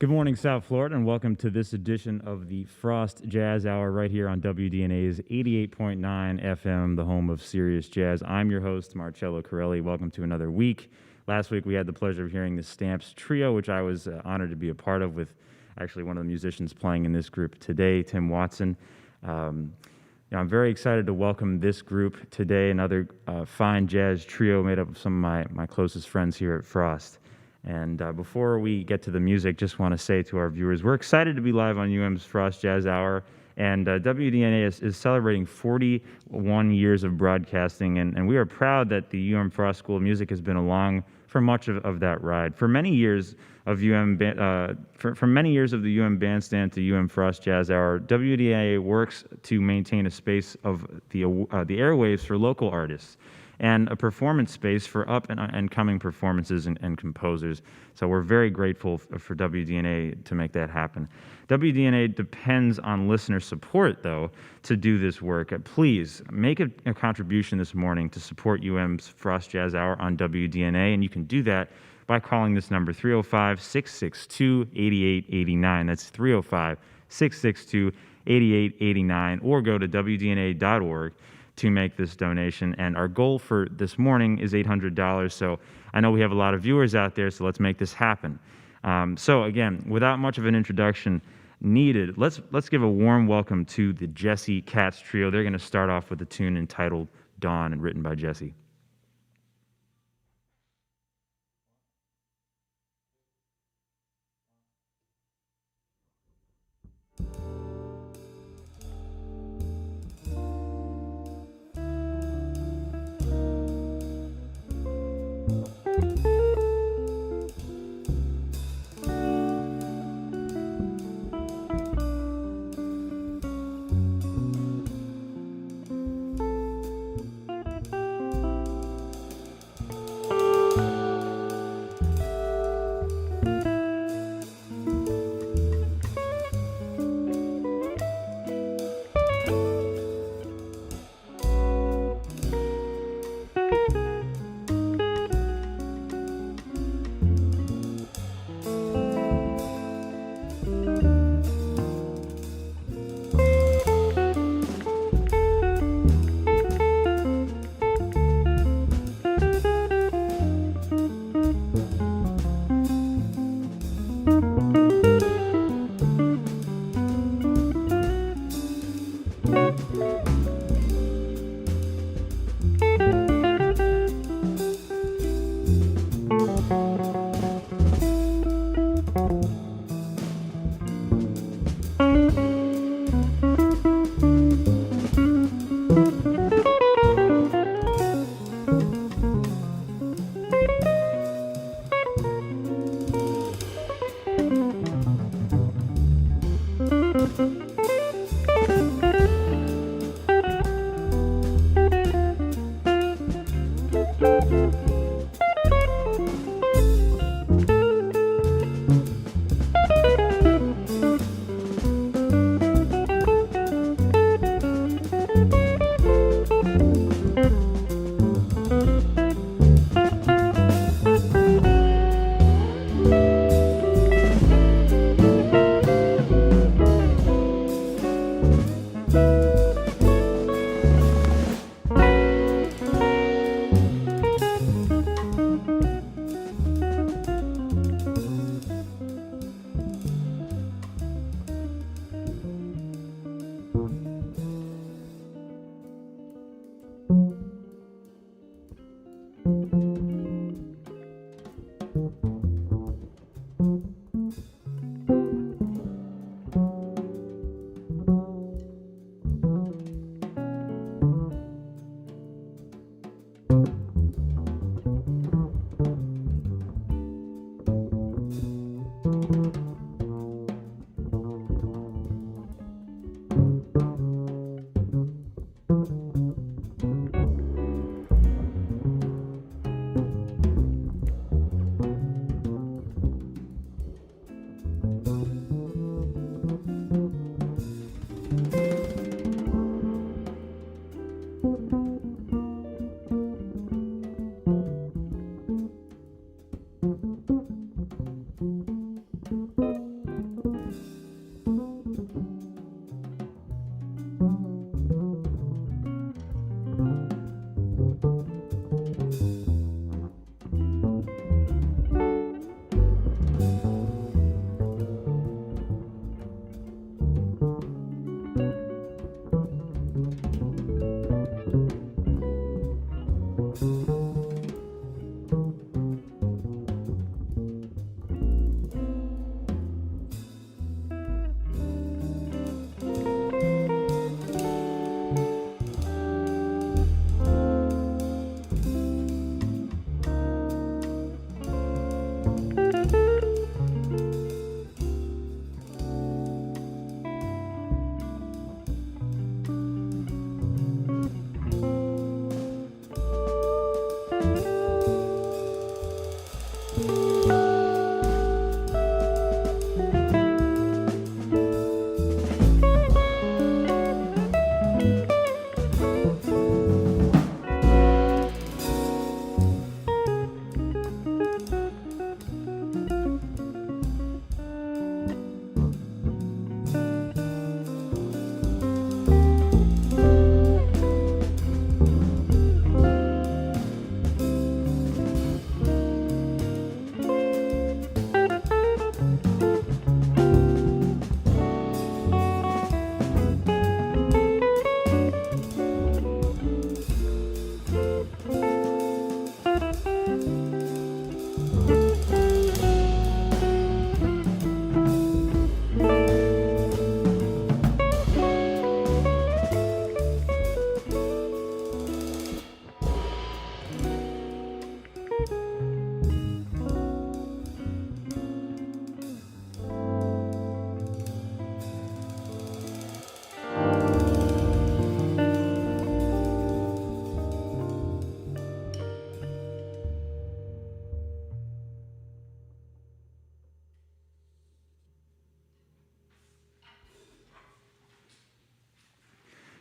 Good morning, South Florida, and welcome to this edition of the Frost Jazz Hour right here on WDNA's 88.9 FM, the home of Serious Jazz. I'm your host, Marcello Corelli. Welcome to another week. Last week, we had the pleasure of hearing the Stamps Trio, which I was honored to be a part of, with actually one of the musicians playing in this group today, Tim Watson. I'm very excited to welcome this group today, another fine jazz trio made up of some of my closest friends here at Frost. And before we get to the music, just want to say to our viewers, we're excited to be live on UM's Frost Jazz Hour, and WDNA is celebrating 41 years of broadcasting, and we are proud that the UM Frost School of Music has been along for much of that ride. For many years of from many years of the UM Bandstand to UM Frost Jazz Hour, WDNA works to maintain a space of the airwaves for local artists and a performance space for up and coming performances and composers. So we're very grateful for WDNA to make that happen. WDNA depends on listener support, though, to do this work. Please make a contribution this morning to support UM's Frost Jazz Hour on WDNA, and you can do that by calling this number, 305-662-8889. That's 305-662-8889, or go to WDNA.org to make this donation. And our goal for this morning is $800. So I know we have a lot of viewers out there, so let's make this happen. So again, without much of an introduction needed, let's give a warm welcome to the Katz Trio. They're going to start off with a tune entitled Dawn, and written by Jesse.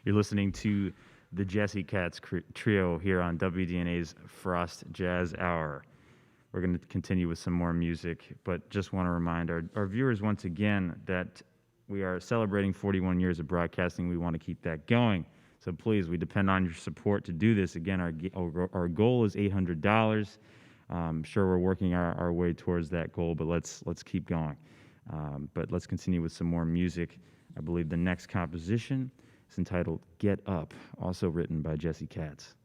You're listening to the Jesse Katz trio here on WDNA's Frost Jazz Hour. We're going to continue with some more music, but just want to remind our viewers once again that we are celebrating 41 years of broadcasting. We want to keep that going. So please, we depend on your support to do this. Again, our goal is $800. Sure, we're working our way towards that goal, but let's keep going. But let's continue with some more music. I believe the next composition is entitled Get Up, also written by Jesse Katz.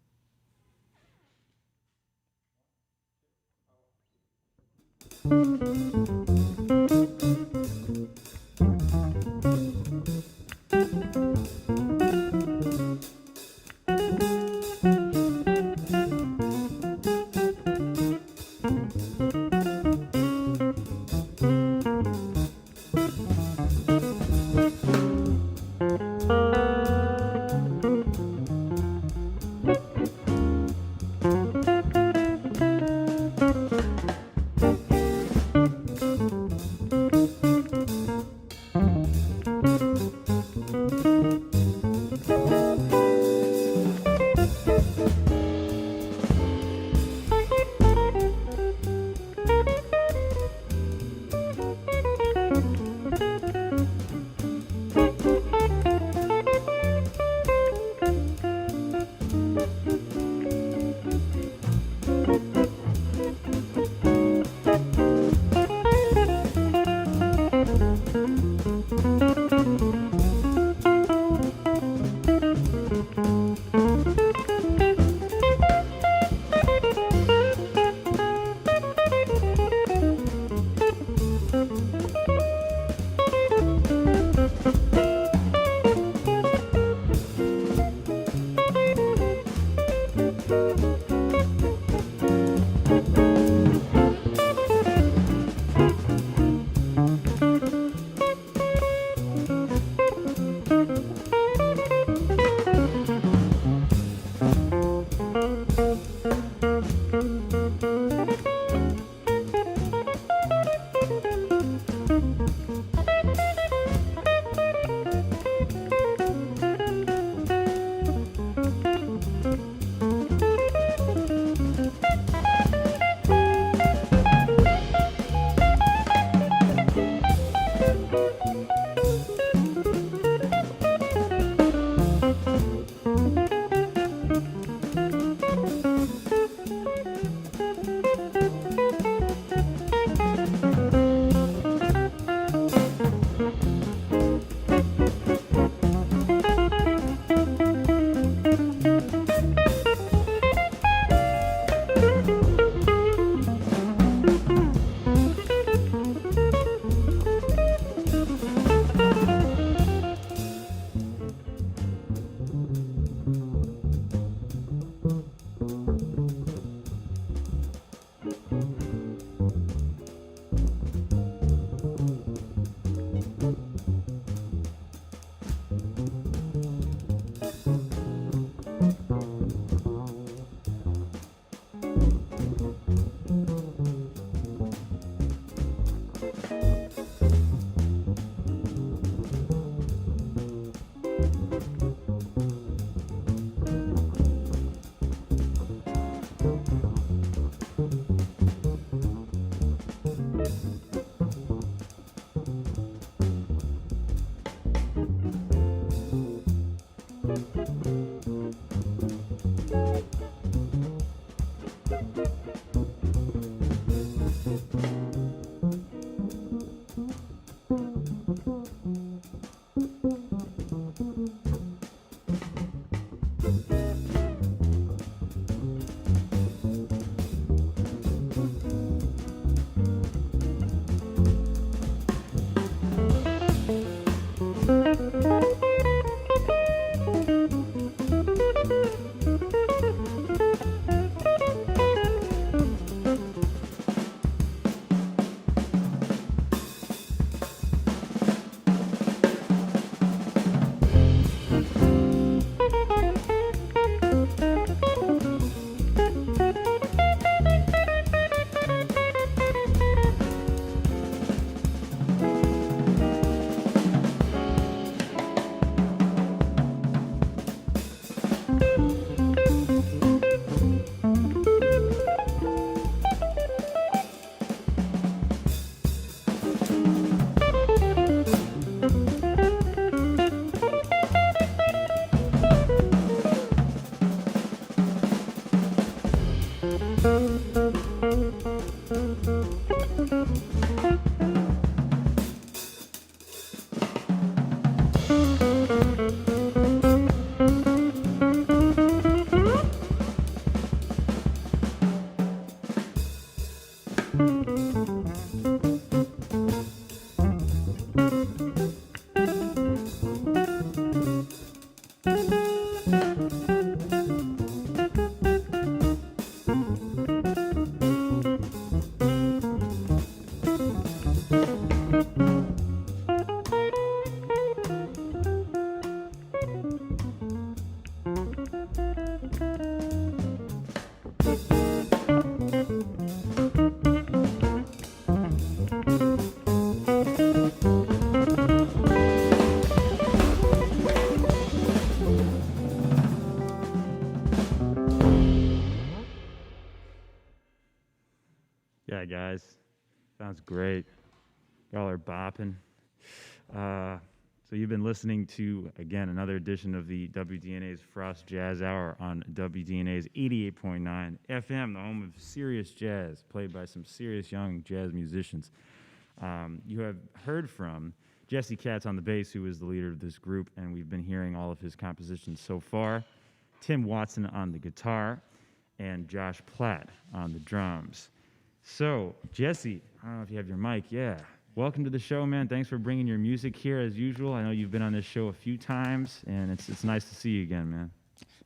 Yeah, guys, sounds great. Y'all are bopping. So you've been listening to, again, another edition of the WDNA's Frost Jazz Hour on WDNA's 88.9 FM, the home of serious jazz, played by some serious young jazz musicians. You have heard from Jesse Katz on the bass, who is the leader of this group, and we've been hearing all of his compositions so far. Tim Watson on the guitar, and Josh Platt on the drums. So, Jesse, I don't know if you have your mic. Yeah. Welcome to the show, man. Thanks for bringing your music here as usual. I know you've been on this show a few times, and it's nice to see you again, man.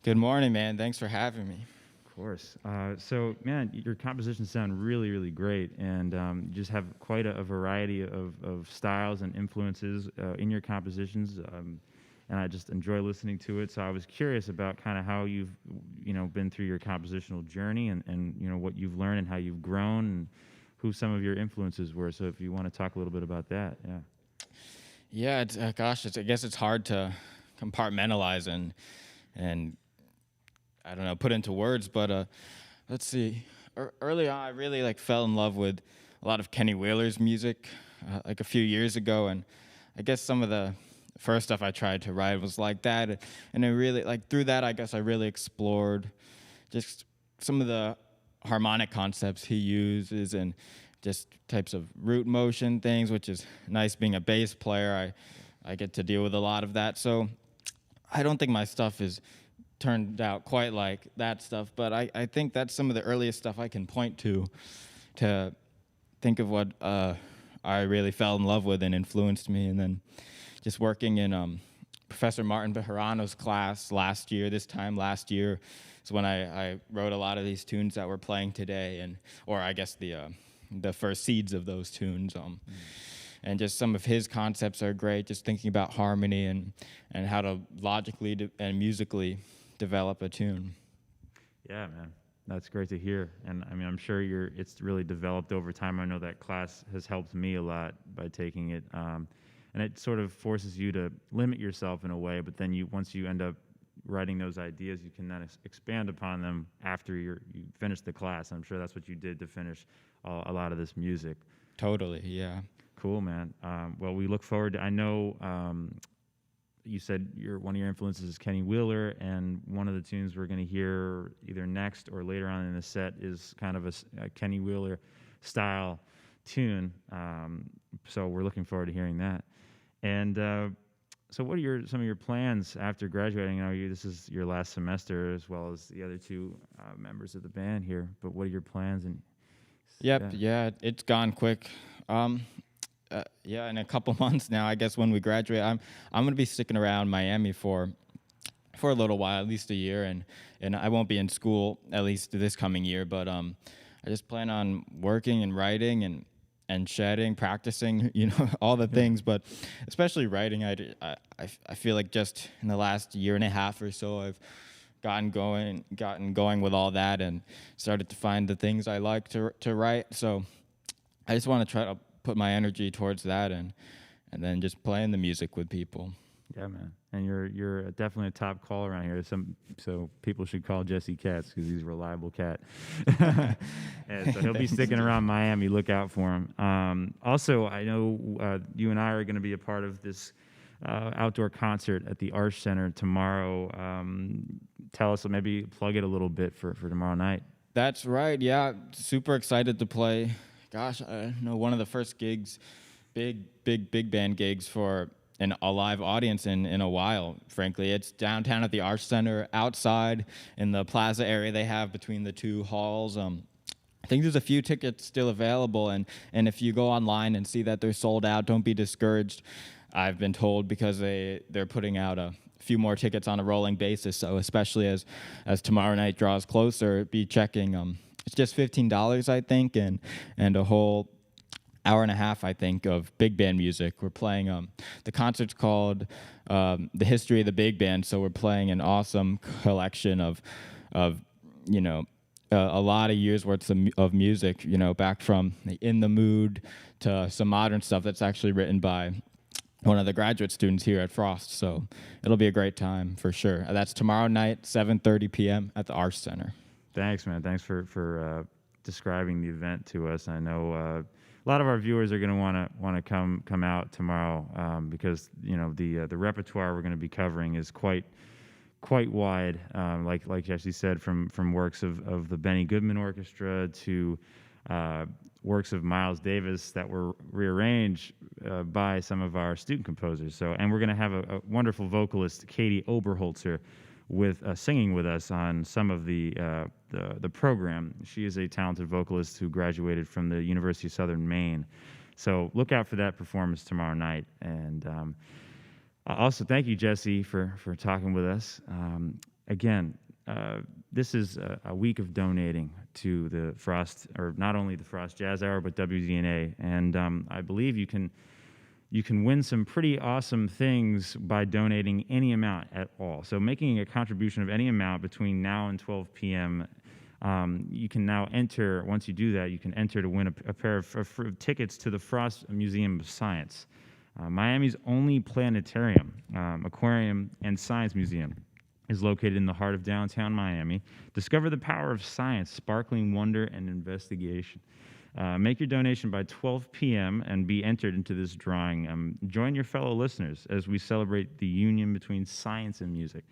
Good morning, man. Thanks for having me. Of course. So, man, your compositions sound really, really great, and you just have quite a variety of styles and influences in your compositions, and I just enjoy listening to it. So I was curious about kind of how you've, been through your compositional journey and what you've learned and how you've grown and who some of your influences were. So if you want to talk a little bit about that, yeah. Yeah, I guess it's hard to compartmentalize and I don't know, put into words, but let's see. Early on, I really fell in love with a lot of Kenny Wheeler's music a few years ago, and I guess some of the first stuff I tried to write was like that, and I really, through that, I guess I really explored just some of the harmonic concepts he uses and just types of root motion things, which is nice being a bass player. I get to deal with a lot of that. So I don't think my stuff is turned out quite like that stuff, but I think that's some of the earliest stuff I can point to think of what I really fell in love with and influenced me. And then just working in Professor Martin Bejarano's class last year is when I wrote a lot of these tunes that we're playing today, or I guess the first seeds of those tunes. And just some of his concepts are great, just thinking about harmony and how to logically and musically develop a tune. Yeah, man. That's great to hear. And I mean, I'm sure it's really developed over time. I know that class has helped me a lot by taking it. And it sort of forces you to limit yourself in a way, but then once you end up writing those ideas, you can then expand upon them after you finish the class. I'm sure that's what you did to finish a lot of this music. Totally, yeah. Cool, man. Well, we look forward to, I know you said one of your influences is Kenny Wheeler, and one of the tunes we're going to hear either next or later on in the set is kind of a Kenny Wheeler style tune. So we're looking forward to hearing that. And so what are some of your plans after graduating? I know this is your last semester as well as the other two members of the band here, but what are your plans? Yeah, it's gone quick. In a couple months now, I guess when we graduate, I'm going to be sticking around Miami for a little while, at least a year, and I won't be in school at least this coming year, but I just plan on working and writing and shedding, practicing, all the things, but especially writing. I feel like just in the last year and a half or so, I've gotten going with all that and started to find the things I like to write. So I just want to try to put my energy towards that and then just playing the music with people. Yeah, man. And you're definitely a top call around here. So people should call Jesse Katz because he's a reliable cat. And so he'll be sticking around Miami. Look out for him. Also, I know you and I are going to be a part of this outdoor concert at the Arch Center tomorrow. Tell us, maybe plug it a little bit for tomorrow night. That's right. Yeah, super excited to play. Gosh, I know one of the first gigs, big band gigs for a live audience in a while, frankly. It's downtown at the Arch Center, outside in the plaza area they have between the two halls. I think there's a few tickets still available, and if you go online and see that they're sold out, don't be discouraged. I've been told because they're putting out a few more tickets on a rolling basis. So especially as tomorrow night draws closer, be checking. It's just $15, I think, and a whole hour and a half, I think, of big band music. We're playing the concert's called The History of the Big Band, so we're playing an awesome collection of you know, a lot of years worth of music, you know, back from In the Mood to some modern stuff that's actually written by one of the graduate students here at Frost. So it'll be a great time for sure. That's tomorrow night, 7:30 p.m. at the Arts Center. Thanks, man. Thanks for describing the event to us. I know a lot of our viewers are going to want to come out tomorrow because you know the repertoire we're going to be covering is quite wide. Like Jesse said, from works of the Benny Goodman Orchestra to works of Miles Davis that were rearranged by some of our student composers. So, and we're going to have a wonderful vocalist, Katie Oberholzer, with singing with us on some of the program. She is a talented vocalist who graduated from the University of Southern Maine. So look out for that performance tomorrow night. And also, thank you, Jesse, for talking with us. Again, this is a week of donating to the Frost, or not only the Frost Jazz Hour, but WDNA. And I believe you can win some pretty awesome things by donating any amount at all. So making a contribution of any amount between now and 12 p.m., you can now enter, once you do that, you can enter to win a pair of tickets to the Frost Museum of Science, Miami's only planetarium, aquarium, and science museum is located in the heart of downtown Miami. Discover the power of science, sparkling wonder, and investigation. Make your donation by 12 p.m. and be entered into this drawing. Join your fellow listeners as we celebrate the union between science and music.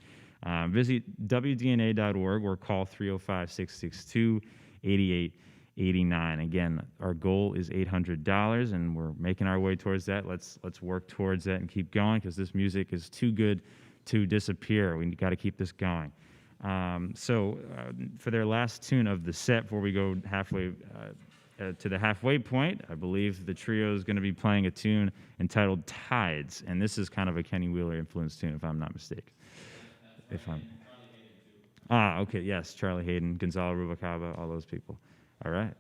Visit WDNA.org or call 305-662-8889. Again, our goal is $800, and we're making our way towards that. Let's work towards that and keep going, because this music is too good to disappear. We got to keep this going. So for their last tune of the set, before we go halfway to the halfway point, I believe the trio is going to be playing a tune entitled Tides, and this is kind of a Kenny Wheeler influenced tune, if I'm not mistaken. Okay, yes, Charlie Hayden, Gonzalo Rubalcaba, all those people. All right.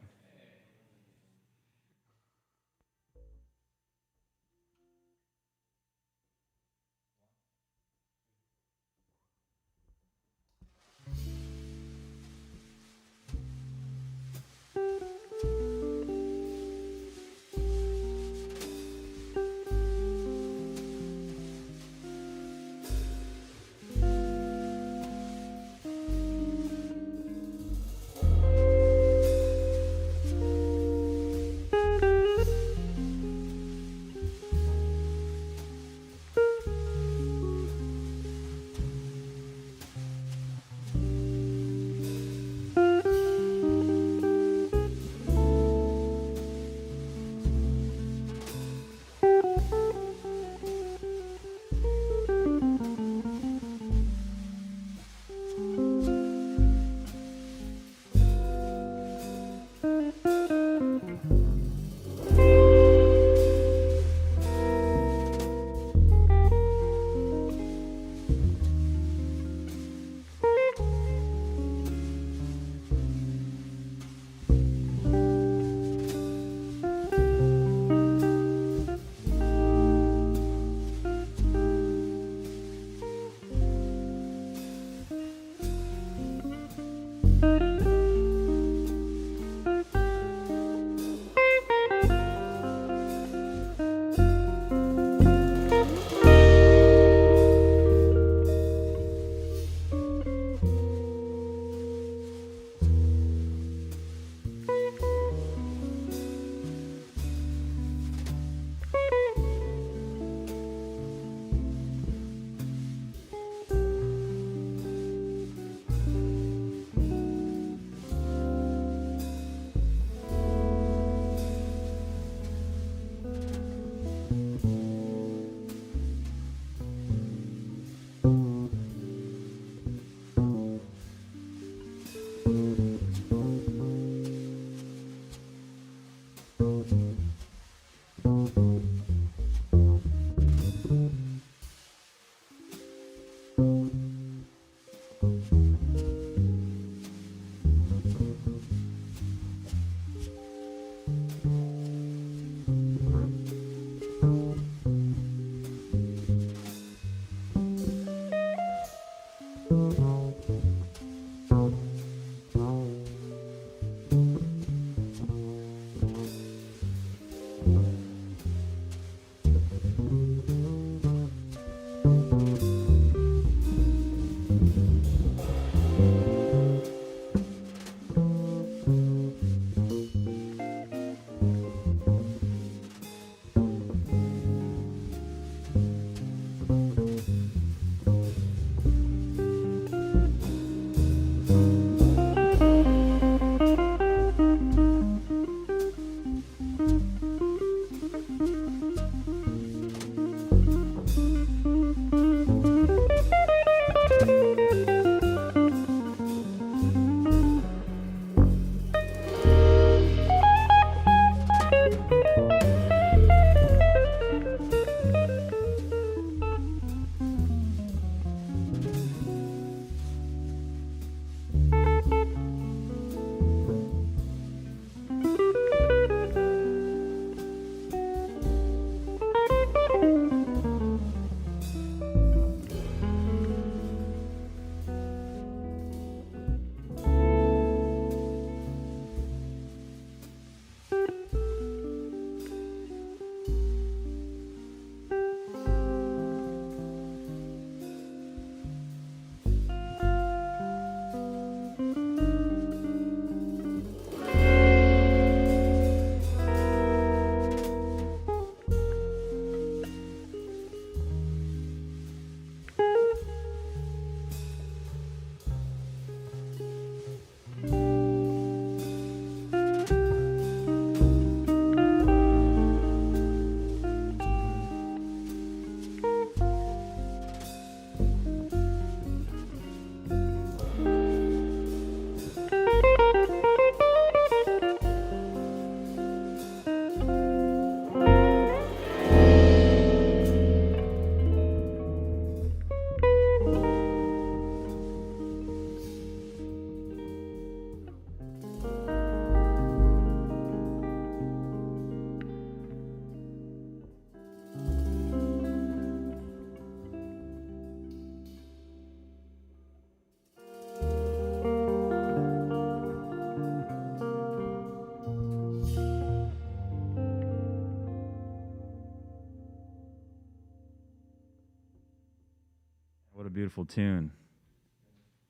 beautiful tune.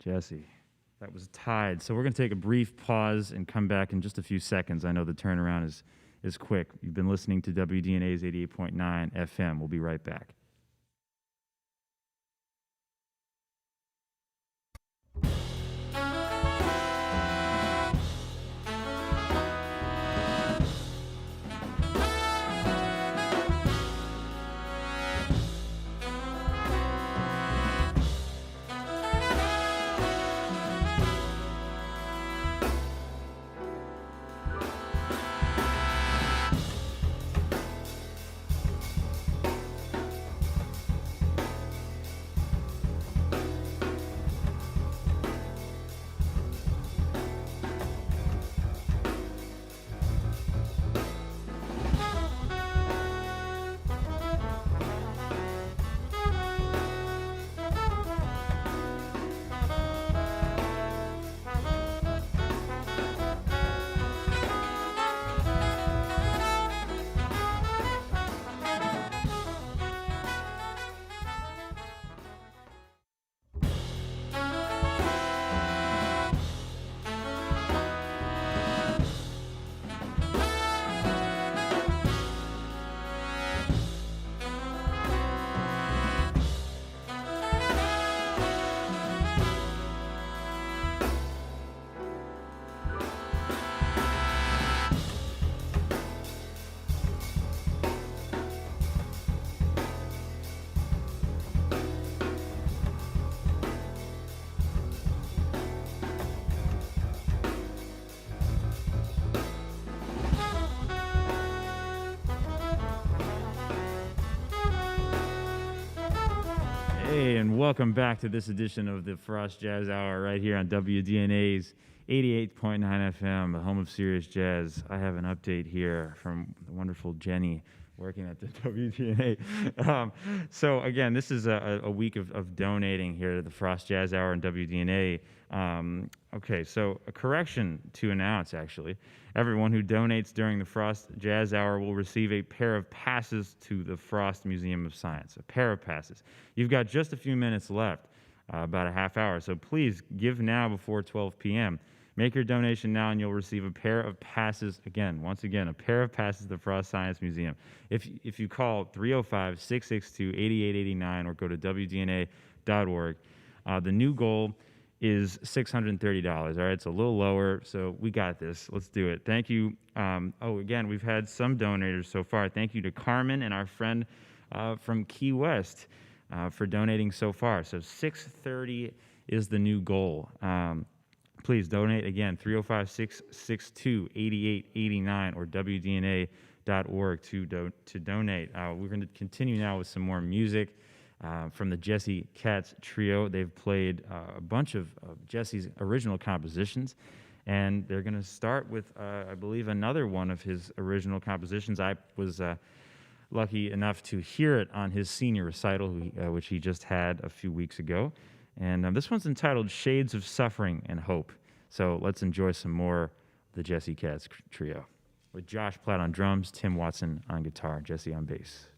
Jesse, that was tied. So we're going to take a brief pause and come back in just a few seconds. I know the turnaround is quick. You've been listening to WDNA's 88.9 FM. We'll be right back. Hey, and welcome back to this edition of the Frost Jazz Hour right here on WDNA's 88.9 FM, the home of Serious Jazz. I have an update here from the wonderful Jenny working at the WDNA. So again, this is a week of donating here to the Frost Jazz Hour and WDNA. Okay, so a correction to announce, actually. Everyone who donates during the Frost Jazz Hour will receive a pair of passes to the Frost Museum of Science, a pair of passes. You've got just a few minutes left, about a half hour, so please give now before 12 p.m. Make your donation now and you'll receive a pair of passes, once again, a pair of passes to the Frost Science Museum. If you call 305-662-8889 or go to WDNA.org, the new goal is $630. All right, it's a little lower, so we got this. Let's do it. Thank you. Again, we've had some donators so far. Thank you to Carmen and our friend from Key West for donating so far. So $630 is the new goal. Please donate again, 305-662-8889 or WDNA.org to donate. We're going to continue now with some more music. From the Jesse Katz Trio. They've played a bunch of Jesse's original compositions, and they're going to start with, I believe, another one of his original compositions. I was lucky enough to hear it on his senior recital, which he just had a few weeks ago, and this one's entitled Shades of Suffering and Hope. So let's enjoy some more of the Jesse Katz Trio with Josh Platt on drums, Tim Watson on guitar, Jesse on bass.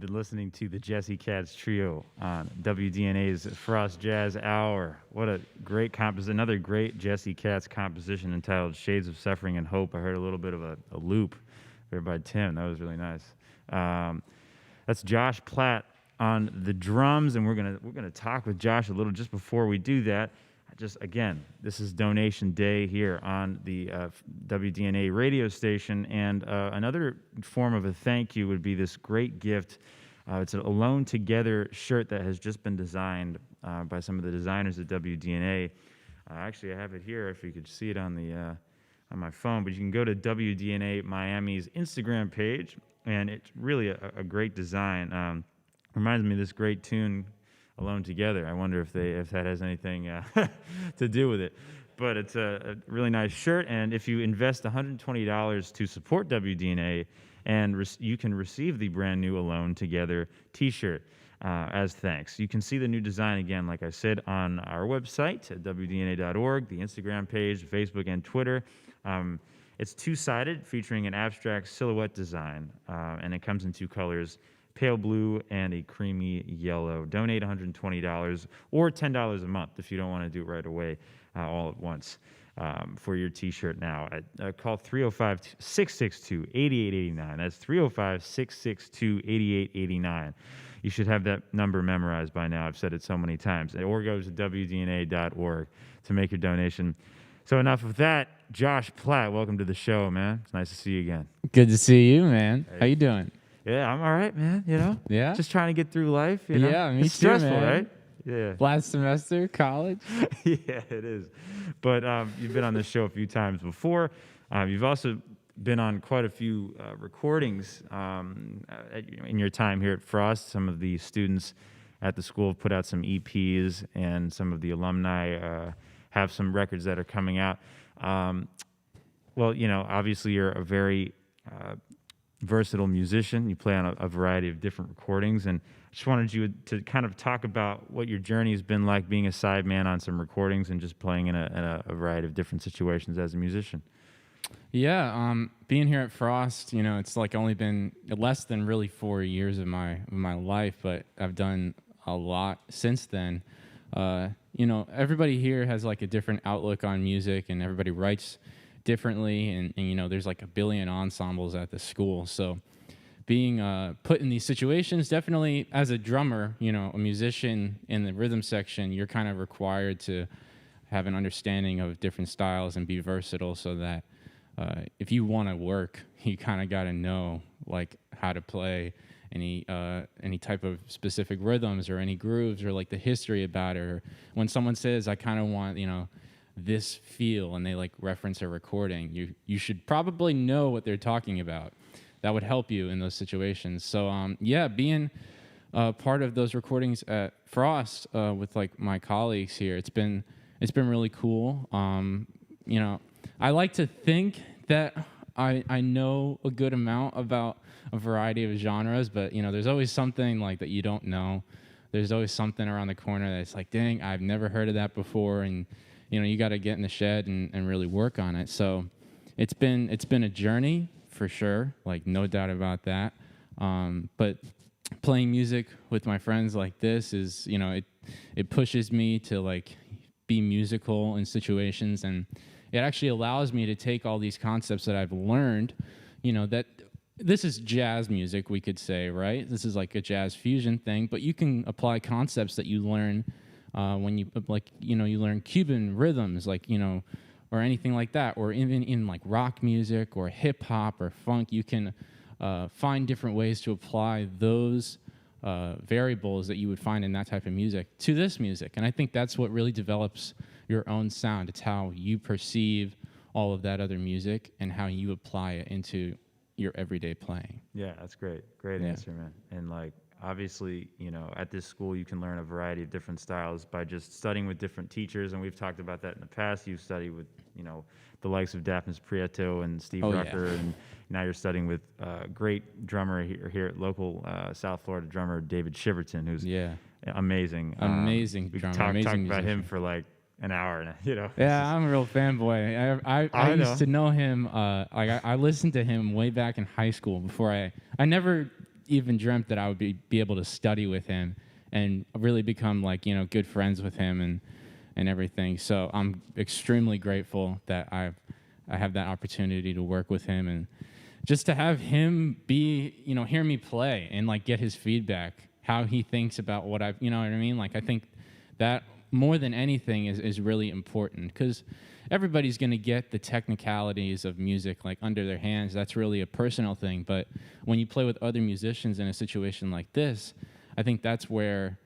been listening to the Jesse Katz Trio on WDNA's Frost Jazz Hour. What a great composition. Another great Jesse Katz composition entitled Shades of Suffering and Hope. I heard a little bit of a loop there by Tim. That was really nice. That's Josh Platt on the drums, and we're gonna talk with Josh a little. Just before we do that, just again, this is donation day here on the WDNA radio station, and another form of a thank you would be this great gift. It's a Alone Together shirt that has just been designed by some of the designers at WDNA. Actually, I have it here if you could see it on my phone, but you can go to WDNA Miami's Instagram page, and it's really a great design. Reminds me of this great tune, Alone Together. I wonder if that has anything to do with it. But it's a really nice shirt, and if you invest $120 to support WDNA, and you can receive the brand new Alone Together t-shirt as thanks. You can see the new design again, like I said, on our website at WDNA.org, the Instagram page, Facebook, and Twitter. It's two-sided, featuring an abstract silhouette design, and it comes in two colors, pale blue and a creamy yellow. Donate $120 or $10 a month if you don't want to do it right away all at once for your t-shirt now. Call 305-662-8889. That's 305-662-8889. You should have that number memorized by now. I've said it so many times. Or go to WDNA.org to make your donation. So enough of that. Josh Platt, welcome to the show, man. It's nice to see you again. Good to see you, man. Hey. How you doing? Yeah, I'm all right, man. You know? Yeah? Just trying to get through life, you know? Yeah, me it's too, stressful, man. right? Yeah. Last semester, college. Yeah, it is. But you've been on this show a few times before. You've also been on quite a few recordings in your time here at Frost. Some of the students at the school have put out some EPs, and some of the alumni have some records that are coming out. Well, you know, obviously you're a very versatile musician. You play on a variety of different recordings, and I just wanted you to kind of talk about what your journey has been like being a sideman on some recordings and just playing in a variety of different situations as a musician. Yeah, being here at Frost, you know, it's like only been less than really 4 years of my life, but I've done a lot since then. You know, everybody here has like a different outlook on music, and everybody writes differently, and you know, there's like a billion ensembles at the school. So being put in these situations, definitely as a drummer, you know, a musician in the rhythm section, you're kind of required to have an understanding of different styles and be versatile, so that if you want to work, you kind of got to know like how to play any type of specific rhythms or any grooves, or like the history about it. Or when someone says, I kind of want, you know, this feel, and they like reference a recording, you should probably know what they're talking about. That would help you in those situations. So yeah, being part of those recordings at Frost with like my colleagues here, it's been really cool. You know, I like to think that I know a good amount about a variety of genres, but you know, there's always something like that you don't know. There's always something around the corner that's like, dang, I've never heard of that before, and you know, you got to get in the shed and really work on it. So it's been a journey for sure, like no doubt about that. But playing music with my friends like this is, you know, it pushes me to like be musical in situations, and it actually allows me to take all these concepts that I've learned, you know, that this is jazz music, we could say, right? This is like a jazz fusion thing, but you can apply concepts that you learn when you, like, you know, you learn Cuban rhythms, like, you know, or anything like that, or even in like rock music or hip hop or funk, you can find different ways to apply those variables that you would find in that type of music to this music. And I think that's what really develops your own sound. It's how you perceive all of that other music and how you apply it into your everyday playing. Yeah, that's great. Great answer, man. And like, obviously, you know, at this school, you can learn a variety of different styles by just studying with different teachers. And we've talked about that in the past. You've studied with, you know, the likes of Daphnis Prieto and Steve Rucker. Yeah. And now you're studying with great drummer here at local South Florida drummer, David Shiverton, who's amazing. Amazing drummer. We talked about him for like an hour, you know. Yeah, I'm a real fanboy. I used to know him. I listened to him way back in high school before I never even dreamt that I would be able to study with him and really become like, good friends with him and everything. So I'm extremely grateful that I have that opportunity to work with him and just to have him hear me play and like get his feedback, how he thinks about what I've, you know what I mean? Like I think that more than anything is really important because everybody's going to get the technicalities of music like under their hands. That's really a personal thing. But when you play with other musicians in a situation like this, I think that's where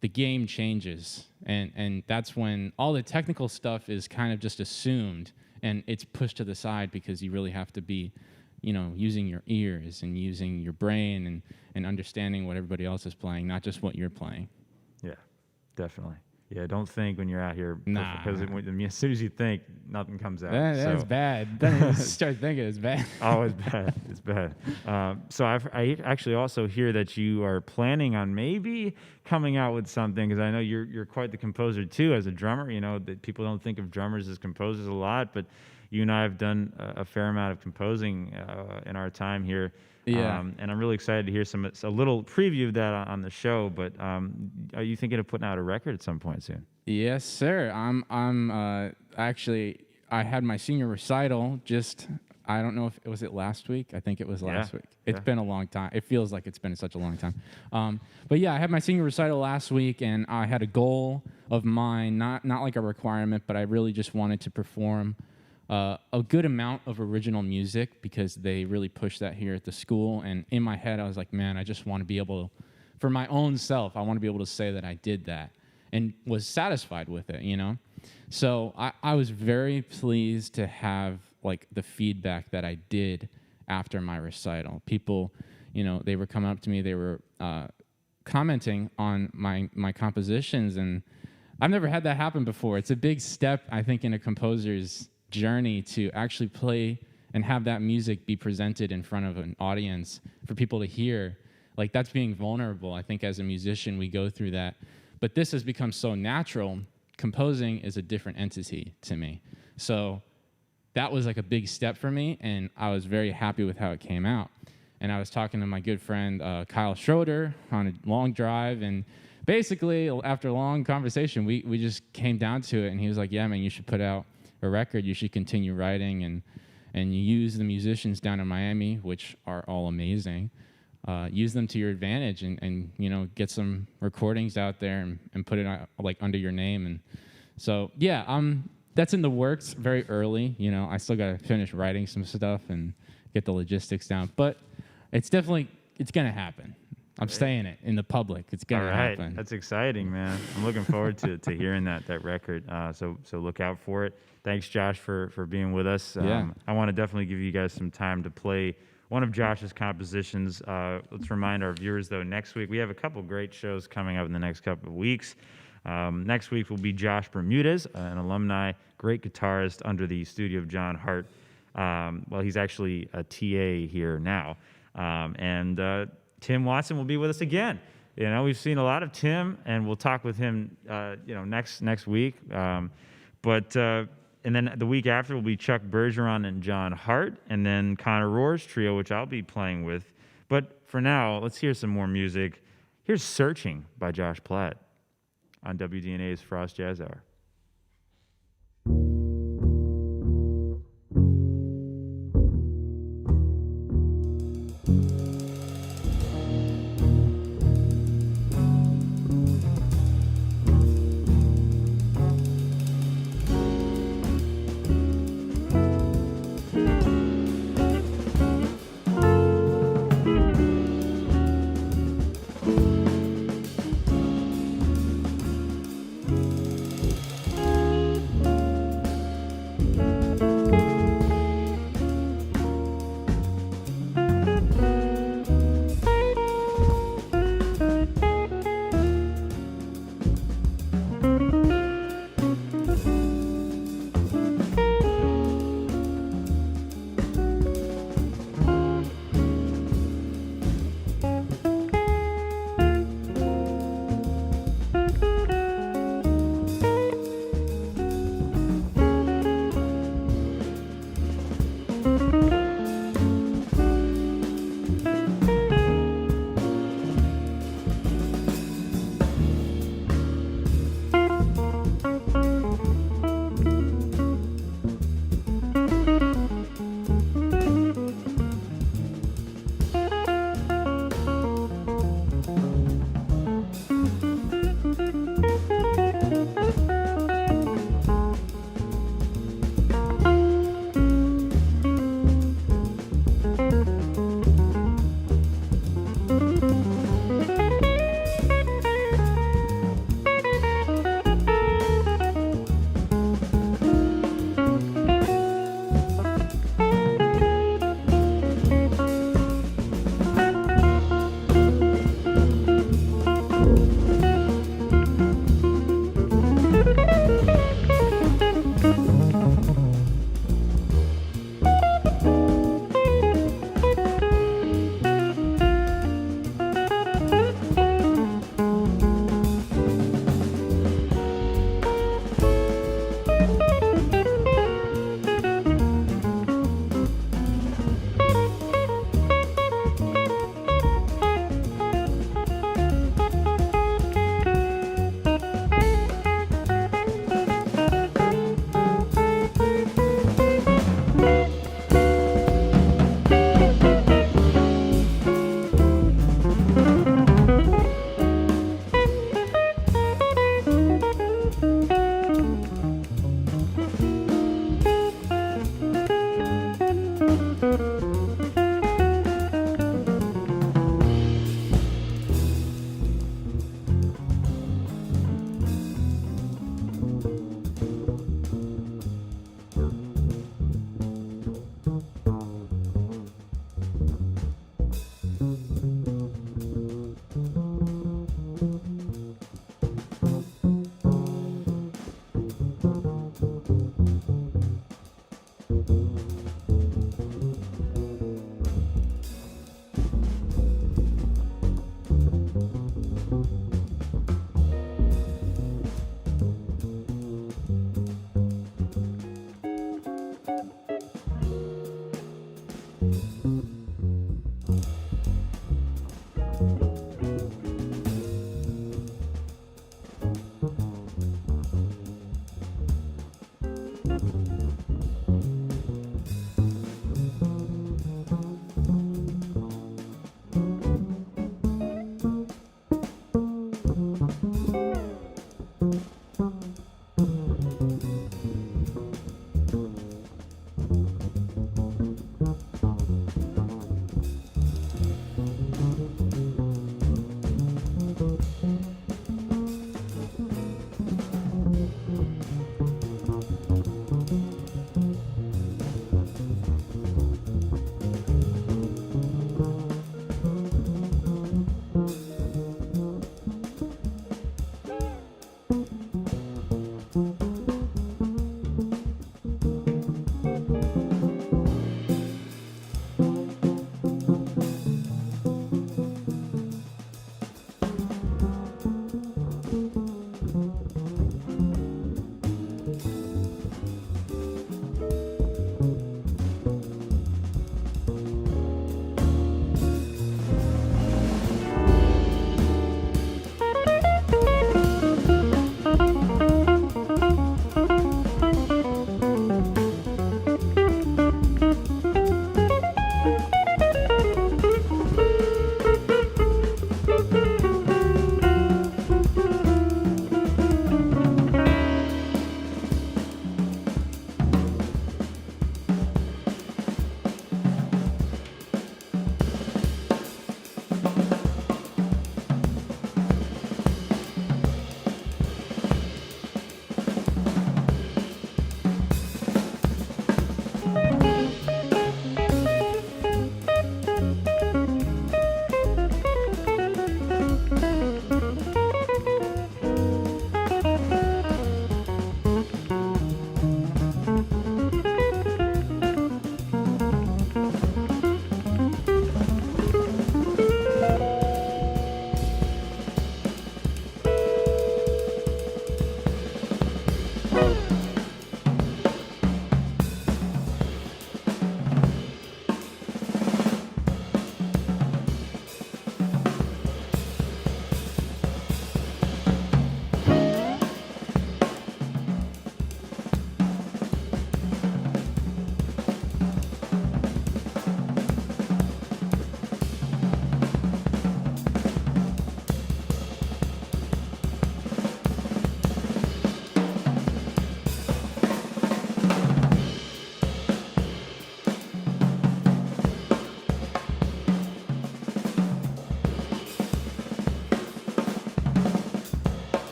the game changes. And that's when all the technical stuff is kind of just assumed and it's pushed to the side because you really have to be, using your ears and using your brain and understanding what everybody else is playing, not just what you're playing. Yeah, definitely. Yeah, don't think when you're out here. Nah. Because as soon as you think, nothing comes out. That's bad. Then you start thinking it's bad. Oh, it's bad. It's bad. So I actually also hear that you are planning on maybe coming out with something because I know you're quite the composer too as a drummer. That people don't think of drummers as composers a lot, but you and I have done a fair amount of composing in our time here. Yeah. And I'm really excited to hear a little preview of that on the show. But are you thinking of putting out a record at some point soon? Yes, sir. I'm actually, I had my senior recital I don't know if it was last week. I think it was last week. It's been a long time. It feels like it's been such a long time. But yeah, I had my senior recital last week and I had a goal of mine, not like a requirement, but I really just wanted to perform a good amount of original music because they really push that here at the school. And in my head, I was like, man, I just want to be able to, for my own self, I want to be able to say that I did that and was satisfied with it, So I was very pleased to have like the feedback that I did after my recital. People, they were coming up to me, they were commenting on my compositions, and I've never had that happen before. It's a big step, I think, in a composer's journey to actually play and have that music be presented in front of an audience for people to hear. Like that's being vulnerable. I think as a musician we go through that, but this has become so natural. Composing is a different entity to me, so that was like a big step for me, and I was very happy with how it came out. And I was talking to my good friend Kyle Schroeder on a long drive, and basically after a long conversation we just came down to it, and he was like, yeah man, you should put out a record, you should continue writing and you use the musicians down in Miami, which are all amazing, use them to your advantage and get some recordings out there and put it like under your name. And so yeah, that's in the works very early. I still got to finish writing some stuff and get the logistics down, but it's gonna happen. I'm saying it in the public. It's gonna happen. That's exciting, man. I'm looking forward to hearing that record. So look out for it. Thanks, Josh, for being with us. Yeah. I want to definitely give you guys some time to play one of Josh's compositions. Let's remind our viewers, though, next week we have a couple great shows coming up in the next couple of weeks. Next week will be Josh Bermudez, an alumni, great guitarist under the studio of John Hart. Well, he's actually a TA here now. And Tim Watson will be with us again. We've seen a lot of Tim, and we'll talk with him, next week. And then the week after will be Chuck Bergeron and John Hart, and then Connor Rohr's trio, which I'll be playing with. But for now, let's hear some more music. Here's "Searching" by Josh Platt on WDNA's Frost Jazz Hour.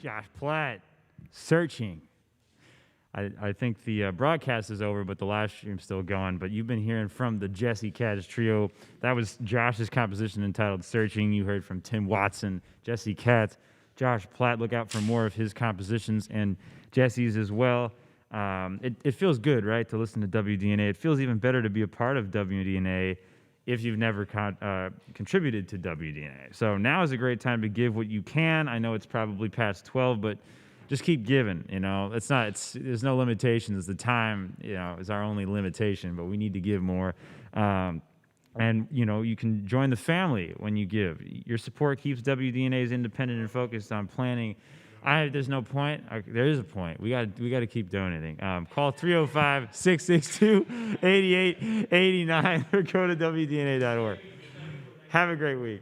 Josh Platt, Searching. I think the broadcast is over, but the live stream's still going. But you've been hearing from the Jesse Katz trio. That was Josh's composition entitled Searching. You heard from Tim Watson, Jesse Katz, Josh Platt. Look out for more of his compositions and Jesse's as well. It feels good, right, to listen to WDNA. It feels even better to be a part of WDNA if you've never contributed to WDNA. So now is a great time to give what you can. I know it's probably past 12, but just keep giving, you know. There's no limitations. The time, you know, is our only limitation, but we need to give more. And, you know, you can join the family when you give. Your support keeps WDNA's independent and focused on planning. There's no point. There is a point. We got to keep donating. Call 305-662-8889 or go to WDNA.org. Have a great week.